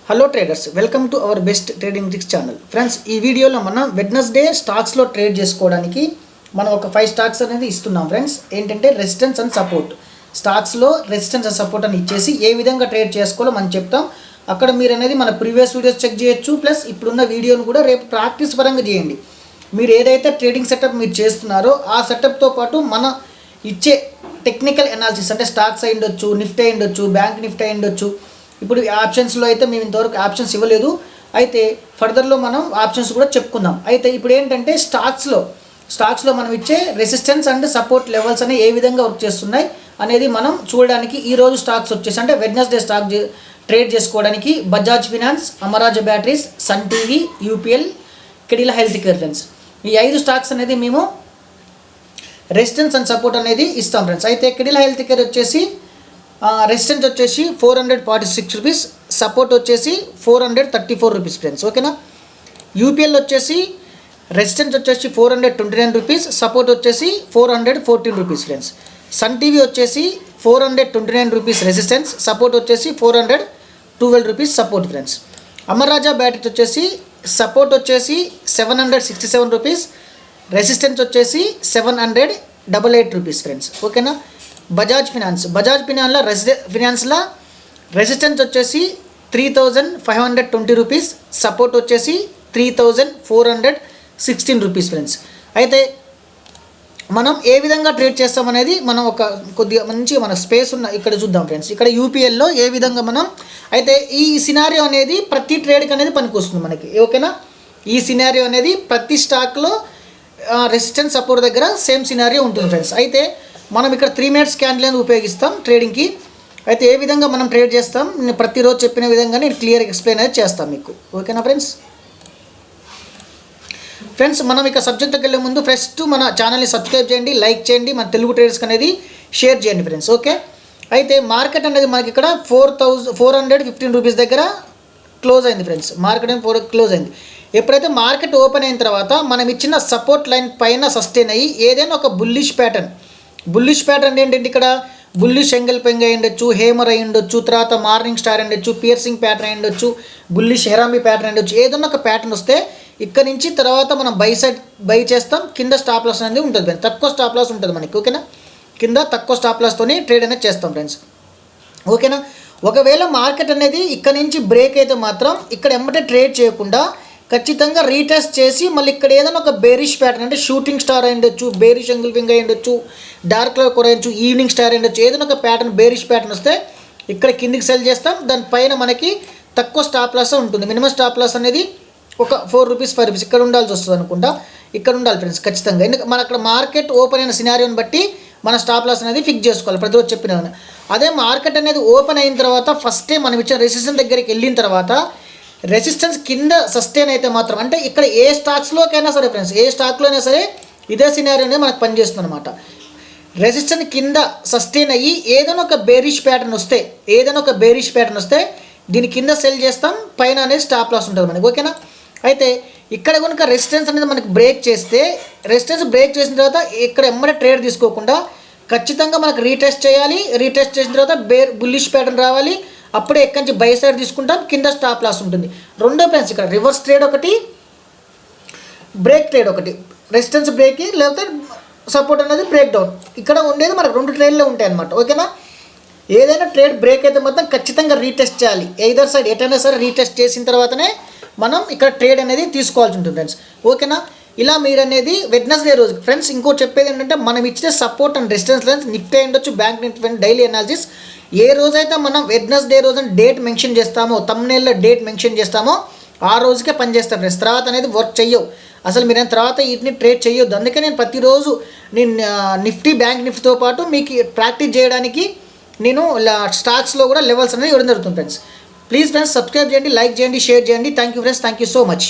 Hello traders, welcome to our best trading tricks channel. Friends, ఈ వీడియోలో మనం Wednesday స్టాక్స్లో ట్రేడ్ చేసుకోవడానికి మనం ఒక 5 స్టాక్స్ అనేది ఇస్తున్నాం. ఫ్రెండ్స్, ఏంటంటే రెసిస్టెన్స్ అండ్ సపోర్ట్ స్టాక్స్లో రెసిస్టెన్స్ అండ్ సపోర్ట్ అని ఇచ్చేసి ఏ విధంగా ట్రేడ్ చేసుకోవాలో మనం చెప్తాం. అక్కడ మీరు అనేది మన ప్రీవియస్ వీడియోస్ చెక్ చేయొచ్చు. ప్లస్ ఇప్పుడున్న వీడియోను కూడా రేపు ప్రాక్టీస్ పరంగా చేయండి. మీరు ఏదైతే ట్రేడింగ్ సెటప్ మీరు చేస్తున్నారో ఆ సెటప్తో పాటు మన ఇచ్చే టెక్నికల్ అనాలిసిస్ అంటే స్టాక్స్ అయి ఉండొచ్చు, నిఫ్టీ అయి ఉండొచ్చు, బ్యాంక్ నిఫ్టీ అయి ఉండొచ్చు. ఇప్పుడు ఆప్షన్స్లో అయితే మేము ఇంతవరకు ఆప్షన్స్ ఇవ్వలేదు. అయితే ఫర్దర్లో మనం ఆప్షన్స్ కూడా చెప్పుకుందాం. అయితే ఇప్పుడు ఏంటంటే స్టాక్స్లో మనం ఇచ్చే రెసిస్టెన్స్ అండ్ సపోర్ట్ లెవెల్స్ అనేవి ఏ విధంగా వర్క్ చేస్తున్నాయి అనేది మనం చూడడానికి ఈరోజు స్టాక్స్ వచ్చేసి అంటే వెడ్నెస్డే స్టాక్ ట్రేడ్ చేసుకోవడానికి Bajaj finance, Amara Raja batteries, Sun TV, UPL, Cadila health care. Friends, ఈ 5 స్టాక్స్ అనేది మేము రెసిస్టెన్స్ అండ్ సపోర్ట్ అనేది ఇస్తాం. ఫ్రెండ్స్, అయితే కెడిలా హెల్త్ కేర్ వచ్చేసి రెసిస్టెన్స్ వచ్చేసి 446 రూపీస్, సపోర్ట్ వచ్చేసి 434 రూపీస్. ఫ్రెండ్స్, ఓకేనా. యూపీఎల్ వచ్చేసి రెసిస్టెన్స్ వచ్చేసి 429 రూపీస్, సపోర్ట్ వచ్చేసి 414 రూపీస్. ఫ్రెండ్స్, సన్ టీవీ వచ్చేసి 429 రూపీస్ రెసిస్టెన్స్, సపోర్ట్ వచ్చేసి 412 rupees support. Friends, Amara Raja batteries వచ్చేసి సపోర్ట్ వచ్చేసి 767 రూపీస్, రెసిస్టెన్స్ వచ్చేసి 788 రూపీస్. ఫ్రెండ్స్, ఓకేనా. బజాజ్ ఫినాన్స్లో రెసిస్టెన్స్ వచ్చేసి 3520 రూపీస్, సపోర్ట్ వచ్చేసి 3416 రూపీస్. ఫ్రెండ్స్, అయితే మనం ఏ విధంగా ట్రేడ్ చేస్తామనేది మనం ఒక కొద్దిగా మంచిగా మన స్పేస్ ఉన్న ఇక్కడ చూద్దాం. ఫ్రెండ్స్, ఇక్కడ యూపీఎల్లో ఏ విధంగా మనం అయితే ఈ సినారియో అనేది ప్రతి ట్రేడ్కి అనేది పనికొస్తుంది మనకి, ఓకేనా. ఈ సినారియో అనేది ప్రతి స్టాక్లో రెసిస్టెన్స్ సపోర్ట్ దగ్గర సేమ్ సినారియో ఉంటుంది. ఫ్రెండ్స్, అయితే మనం ఇక్కడ 3 మినిట్స్ క్యాండిల్ అనేది ఉపయోగిస్తాం ట్రేడింగ్కి. అయితే ఏ విధంగా మనం ట్రేడ్ చేస్తాం నేను ప్రతిరోజు చెప్పిన విధంగా నేను క్లియర్గా ఎక్స్ప్లెయిన్ అనేది చేస్తాను మీకు, ఓకేనా. ఫ్రెండ్స్, మనం ఇక సబ్జెక్ట్కి వెళ్ళే ముందు ఫస్ట్ మన ఛానల్ని సబ్స్క్రైబ్ చేయండి, లైక్ చేయండి, మన తెలుగు ట్రేడర్స్కి అనేది షేర్ చేయండి. Friends, okay. అయితే మార్కెట్ అనేది మనకి ఇక్కడ 415 రూపీస్ దగ్గర క్లోజ్ అయింది. ఫ్రెండ్స్, మార్కెట్ అనేది 4 క్లోజ్ అయింది. ఎప్పుడైతే మార్కెట్ ఓపెన్ అయిన తర్వాత మనం ఇచ్చిన సపోర్ట్ లైన్ పైన సస్టైన్ అయ్యి ఏదైనా ఒక బుల్లిష్ ప్యాటర్న్ ఏంటంటే ఇక్కడ బుల్లిష్ ఎంగల్ పెంగ్ అయి ఉండొచ్చు, హేమర్ అయి ఉండొచ్చు, తర్వాత మార్నింగ్ స్టార్ ఉండొచ్చు, పియర్సింగ్ ప్యాటర్న్ అయి ఉండొచ్చు, బుల్లిష్ హెరామీ ప్యాటర్న్ ఉండొచ్చు. ఏదన్నా ఒక ప్యాటర్న్ వస్తే ఇక్కడ నుంచి తర్వాత మనం బై చేస్తాం. కింద స్టాప్ లాస్ అనేది ఉంటుంది. తక్కువ స్టాప్ లాస్ ఉంటుంది మనకి, ఓకేనా. కింద తక్కువ స్టాప్ లాస్తోని ట్రేడ్ అనేది చేస్తాం. ఫ్రెండ్స్, ఓకేనా. ఒకవేళ మార్కెట్ అనేది ఇక్కడ నుంచి బ్రేక్ అయితే మాత్రం ఇక్కడ ఎమ్మటే ట్రేడ్ చేయకుండా ఖచ్చితంగా రీటెస్ట్ చేసి మళ్ళీ ఇక్కడ ఏదైనా ఒక బేరిష్ ప్యాటర్న్ అంటే షూటింగ్ స్టార్ అయి ఉండొచ్చు, బేరిష్ ఎంగిల్ ఫింగర్ అయి ఉండొచ్చు, డార్క్ కలర్ కొరయచ్చు, ఈవినింగ్ స్టార్ అయి ఉండొచ్చు, ఏదైనా ఒక ప్యాటర్న్ బేరిష్ ప్యాటర్న్ వస్తే ఇక్కడ కిందికి సెల్ చేస్తాం. దానిపైన మనకి తక్కువ స్టాప్ లాస్ ఉంటుంది. మినిమం స్టాప్ లాస్ అనేది ఒక 4 రూపీస్ 5 రూపీస్ ఇక్కడ ఉండాల్సి వస్తుంది అనుకుంటా. ఇక్కడ ఉండాలి. ఫ్రెండ్స్, ఖచ్చితంగా ఎందుకంటే మన అక్కడ మార్కెట్ ఓపెన్ అయిన సినారియోని బట్టి మన స్టాప్ లాస్ అనేది ఫిక్స్ చేసుకోవాలి ప్రతిరోజు చెప్పిన. అదే మార్కెట్ అనేది ఓపెన్ అయిన తర్వాత ఫస్టే మనం ఇచ్చిన రెసిస్టెన్స్ దగ్గరికి వెళ్ళిన తర్వాత రెసిస్టెన్స్ కింద సస్టైన్ అయితే మాత్రం అంటే ఇక్కడ ఏ స్టాక్స్లోకైనా సరే ఫ్రెండ్స్, ఏ స్టాక్లో అయినా సరే ఇదే సినారియోనే మనకు పనిచేస్తుంది అనమాట. రెసిస్టెన్స్ కింద సస్టైన్ అయ్యి ఏదైనా ఒక బేరిష్ ప్యాటర్న్ వస్తే దీని కింద సెల్ చేస్తాం, పైన అనేది స్టాప్ లాస్ ఉంటుంది మనకి, ఓకేనా. అయితే ఇక్కడ కనుక రెసిస్టెన్స్ అనేది మనకి బ్రేక్ చేసిన తర్వాత ఇక్కడ ఎమ్మడే ట్రేడ్ తీసుకోకుండా ఖచ్చితంగా మనకు రీటెస్ట్ చేయాలి. రీటెస్ట్ చేసిన తర్వాత బుల్లిష్ ప్యాటర్న్ రావాలి. అప్పుడే ఎక్కడి నుంచి బై సైడ్ తీసుకుంటాం, కింద స్టాప్ లాస్ ఉంటుంది. రెండో ఫ్రెండ్స్, ఇక్కడ రివర్స్ ట్రేడ్ ఒకటి, బ్రేక్ ట్రేడ్ ఒకటి. రెసిస్టెన్స్ బ్రేక్ లేకపోతే సపోర్ట్ అనేది బ్రేక్ డౌన్. ఇక్కడ ఉండేది మనకు 2 ట్రేడ్లే ఉంటాయి అనమాట, ఓకేనా. ఏదైనా ట్రేడ్ బ్రేక్ అయితే మాత్రం ఖచ్చితంగా రీటెస్ట్ చేయాలి. ఎయిదర్ సైడ్ ఎటైనా సరే రీటెస్ట్ చేసిన తర్వాతనే మనం ఇక్కడ ట్రేడ్ అనేది తీసుకోవాల్సి ఉంటుంది. ఫ్రెండ్స్, ఓకేనా. ఇలా మీరు అనేది వెడ్నెస్డే రోజు ఫ్రెండ్స్ ఇంకోటి చెప్పేది ఏంటంటే మనం ఇచ్చే support and resistance lines Nifty ఉండొచ్చు, బ్యాంక్ నిఫ్టీ డైలీ అనాలిసిస్ ఏ రోజైతే మనం వెడ్నెస్డే రోజున డేట్ మెన్షన్ చేస్తామో, థంబ్నెయిల్లో డేట్ మెన్షన్ చేస్తామో ఆ రోజుకే పనిచేస్తాం. ఫ్రెండ్స్, తర్వాత అనేది వర్క్ చెయ్యవు. అసలు మీరు తర్వాత వీటిని ట్రేడ్ చేయొద్దు. అందుకే నేను ప్రతిరోజు నిఫ్టీ బ్యాంక్ నిఫ్టీతో పాటు మీకు ప్రాక్టీస్ చేయడానికి నేను స్టాక్స్లో కూడా లెవెల్స్ అనేది ఇవ్వడం జరుగుతుంది. ఫ్రెండ్స్, ప్లీజ్ ఫ్రెండ్స్ సబ్స్క్రైబ్ చేయండి, లైక్ చేయండి, షేర్ చేయండి. Thank you friends, thank you so much.